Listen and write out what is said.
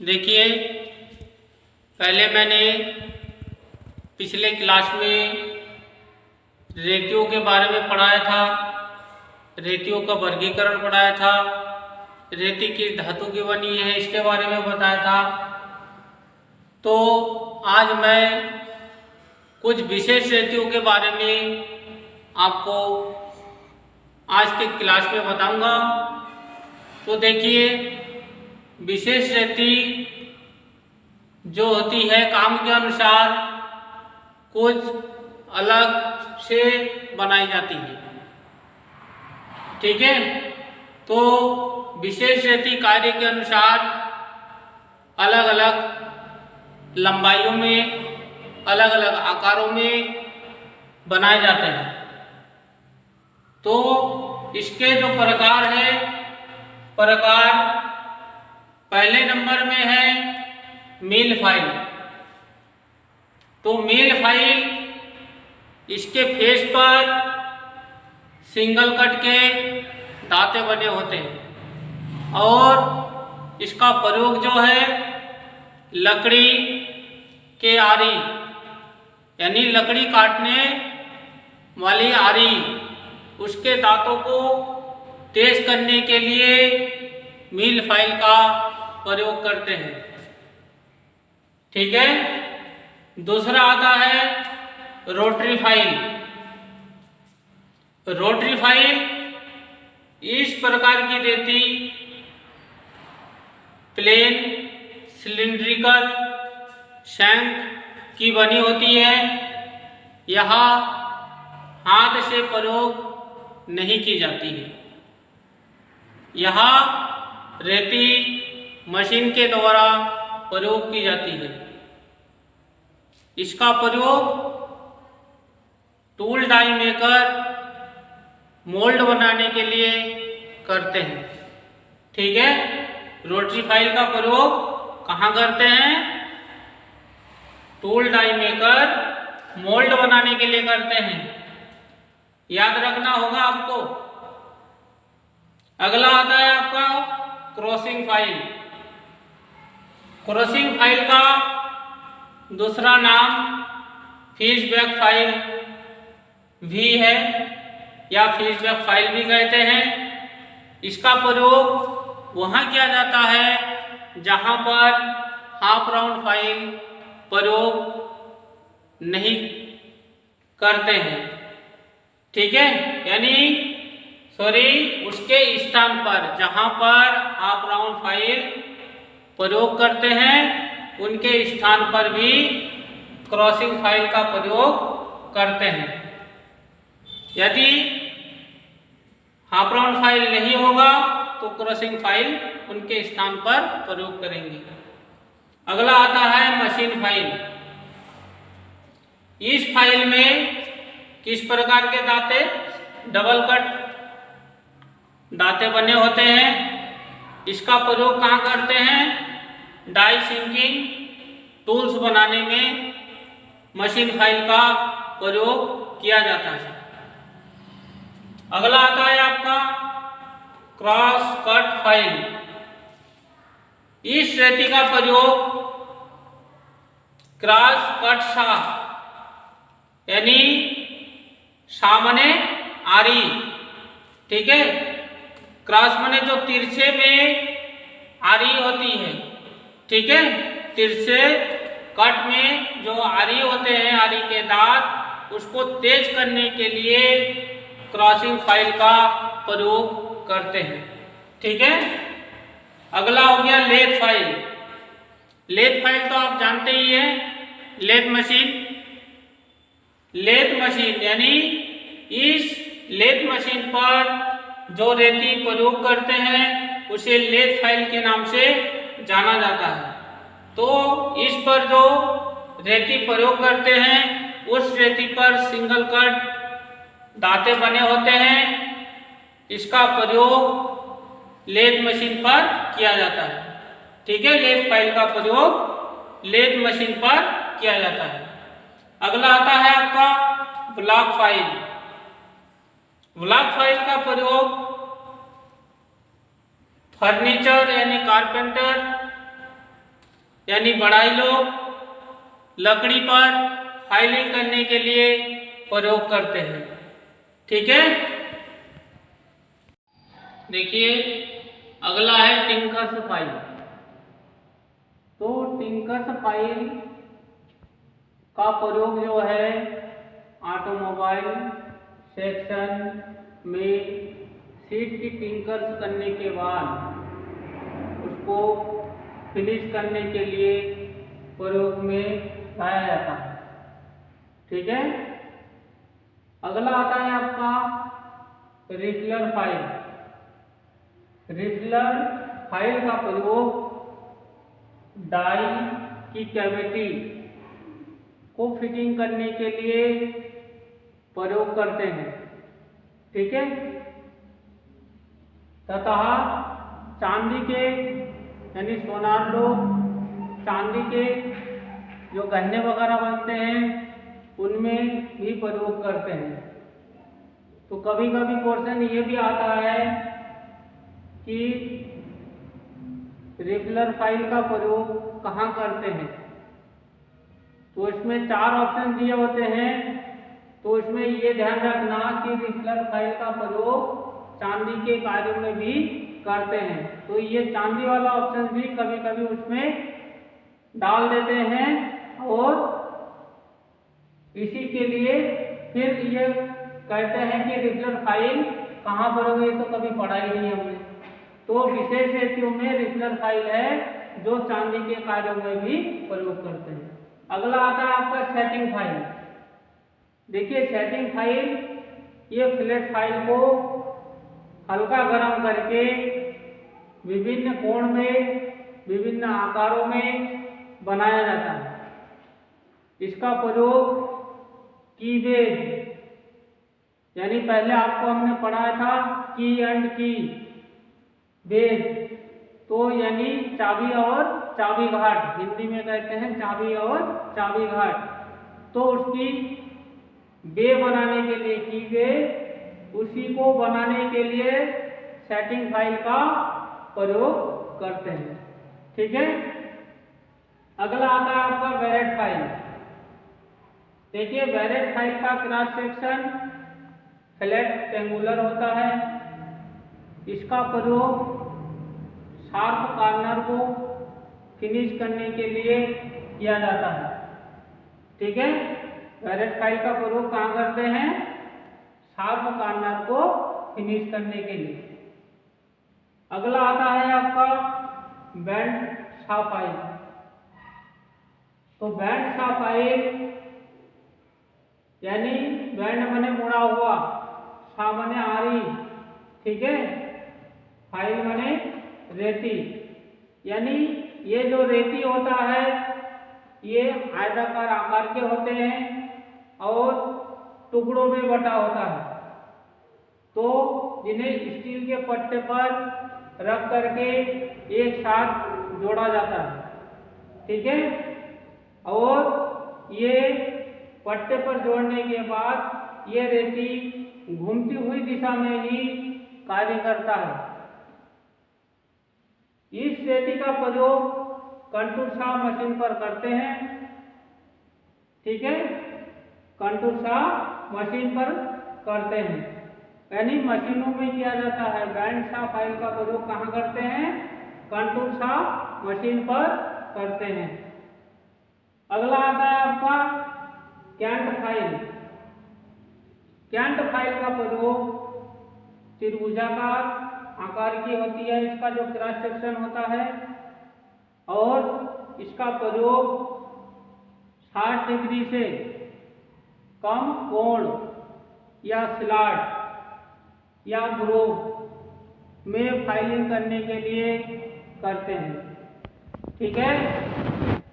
देखिए, पहले मैंने पिछले क्लास में रेतियों के बारे में पढ़ाया था, रेतियों का वर्गीकरण पढ़ाया था, रेती किस धातु की बनी है इसके बारे में बताया था। तो आज मैं कुछ विशेष रेतियों के बारे में आपको आज के क्लास में बताऊंगा। तो देखिए, विशेष रेती जो होती है काम के अनुसार कुछ अलग से बनाई जाती है, ठीक है। तो विशेष रेती कार्य के अनुसार अलग अलग लंबाइयों में, अलग अलग आकारों में बनाए जाते हैं। तो इसके जो प्रकार है, प्रकार पहले नंबर में है मील फाइल। तो मील फाइल इसके फेस पर सिंगल कट के दांते बने होते हैं और इसका प्रयोग जो है लकड़ी के आरी यानी लकड़ी काटने वाली आरी, उसके दांतों को तेज करने के लिए मील फाइल का प्रयोग करते हैं, ठीक है। दूसरा आता है रोटरी फाइल। रोटरी फाइल इस प्रकार की रेती प्लेन सिलिंड्रिकल शंक की बनी होती है। यह हाथ से प्रयोग नहीं की जाती है। यह रेती मशीन के द्वारा प्रयोग की जाती है। इसका प्रयोग टूल डाई मेकर मोल्ड बनाने के लिए करते हैं, ठीक है। रोटरी फाइल का प्रयोग कहाँ करते हैं? टूल डाई मेकर मोल्ड बनाने के लिए करते हैं, याद रखना होगा आपको। अगला आता है आपका क्रॉसिंग फाइल। क्रॉसिंग फाइल का दूसरा नाम फिशबैक फाइल भी है या फिशबैक फाइल भी कहते हैं। इसका प्रयोग वहाँ किया जाता है जहाँ पर हाफ राउंड फाइल प्रयोग नहीं करते हैं, ठीक है। यानी उसके स्थान पर जहाँ पर हाफ राउंड फाइल प्रयोग करते हैं उनके स्थान पर भी क्रॉसिंग फाइल का प्रयोग करते हैं। यदि हाफ राउंड फाइल नहीं होगा तो क्रॉसिंग फाइल उनके स्थान पर प्रयोग करेंगे। अगला आता है मशीन फाइल। इस फाइल में किस प्रकार के दांते, डबल कट दांते बने होते हैं। इसका प्रयोग कहाँ करते हैं? डाई सिंकिंग टूल्स बनाने में मशीन फाइल का प्रयोग किया जाता है। अगला आता है आपका क्रॉस कट फाइल। इस रेती का प्रयोग क्रॉस कट शाफ्ट यानी सामने आरी, ठीक है। क्रॉस माने जो तिरछे में आरी होती है, ठीक है। तिरछे कट में जो आरी होते हैं, आरी के दांत, उसको तेज करने के लिए क्रॉसिंग फाइल का प्रयोग करते हैं, ठीक है। अगला हो गया लेथ फाइल। लेथ फाइल तो आप जानते ही हैं, लेथ मशीन। लेथ मशीन यानी इस लेथ मशीन पर जो रेती प्रयोग करते हैं उसे लेथ फाइल के नाम से जाना जाता है। तो इस पर जो रेती प्रयोग करते हैं उस रेती पर सिंगल कट दांते बने होते हैं। इसका प्रयोग लेथ मशीन पर किया जाता है, ठीक है। लेथ फाइल का प्रयोग लेथ मशीन पर किया जाता है। अगला आता है आपका ब्लॉक फाइल। ब्लॉक फाइल का प्रयोग फर्नीचर यानी कारपेंटर यानी बढ़ाई लोग लकड़ी पर फाइलिंग करने के लिए प्रयोग करते हैं। ठीक है, देखिए अगला है टिंकर्स फाइल। तो टिंकर्स फाइल का प्रयोग जो है ऑटोमोबाइल सेक्शन में सीट की टिंकर्स करने के बाद उसको फिनिश करने के लिए प्रयोग में लाया जाता है। ठीक है, अगला आता है आपका रिफिलर फाइल। रिफिलर फाइल का प्रयोग डाई की कैविटी को फिटिंग करने के लिए प्रयोग करते हैं। ठीक है, तथा चांदी के यानी सोनार लोग चांदी के जो गहने वगैरह बनते हैं उनमें भी प्रयोग करते हैं। तो कभी कभी क्वेश्चन ये भी आता है कि रिफिलर फाइल का प्रयोग कहाँ करते हैं। तो इसमें 4 ऑप्शन दिए होते हैं। तो इसमें ये ध्यान रखना कि रिफिलर फाइल का प्रयोग चांदी के कार्यों में भी करते हैं। तो ये चांदी वाला ऑप्शन भी कभी कभी उसमें डाल देते हैं और इसी के लिए फिर ये कहते हैं कि रिफिलर फाइल कहाँ पर होगी, तो कभी पढ़ा ही नहीं हमने। तो विशेष हेतु में रिफिलर फाइल है जो चांदी के कार्यों में भी प्रयोग करते हैं। अगला आता है आपका सेटिंग फाइल। देखिए सेटिंग फाइल ये फ्लैट फाइल को हल्का गर्म करके विभिन्न कोण में विभिन्न आकारों में बनाया जाता है। इसका प्रयोग कीबेज यानी पहले आपको हमने पढ़ाया था की एंड की बेज, तो यानी चाबी और चाबी घाट, हिंदी में कहते हैं चाबी और चाबी घाट। तो उसकी बे बनाने के लिए की बे, उसी को बनाने के लिए सेटिंग फाइल का प्रयोग करते हैं। ठीक है, अगला आता है आपका बैरेट फाइल। देखिए बैरेट फाइल का क्रॉस सेक्शन फ्लैट ट्रायंगुलर होता है। इसका प्रयोग शार्प कॉर्नर को फिनिश करने के लिए किया जाता है। ठीक है, बैरेट फाइल का प्रयोग कहाँ करते हैं? शार्प कॉर्नर को फिनिश करने के लिए। अगला आता है आपका बैंड शॉ फाइल। तो बैंड शॉ फाइल यानी बैंड बने मुड़ा हुआ, शॉ बने आरी, ठीक है, फाइल बने रेती। यानी ये जो रेती होता है ये आयताकार आकार के होते हैं और टुकड़ों में बटा होता है। तो जिन्हें स्टील के पट्टे पर रख करके एक साथ जोड़ा जाता है। ठीक है, और ये पट्टे पर जोड़ने के बाद ये रेती घूमती हुई दिशा में ही कार्य करता है। इस रेती का प्रयोग कंटूर शॉ मशीन पर करते हैं। ठीक है, कंटूर शॉ मशीन पर करते हैं, यानी मशीनों में किया जाता है। बैंड शॉ फाइल का प्रयोग कहाँ करते हैं? कंटूर शॉ मशीन पर करते हैं। अगला आता है आपका कैंट फाइल। कैंट फाइल का प्रयोग त्रिभुजाकार आकार की होती है, इसका जो क्रॉस सेक्शन होता है, और इसका प्रयोग 60 डिग्री से कम कोण या स्लॉट या ग्रूव में फाइलिंग करने के लिए करते हैं। ठीक है,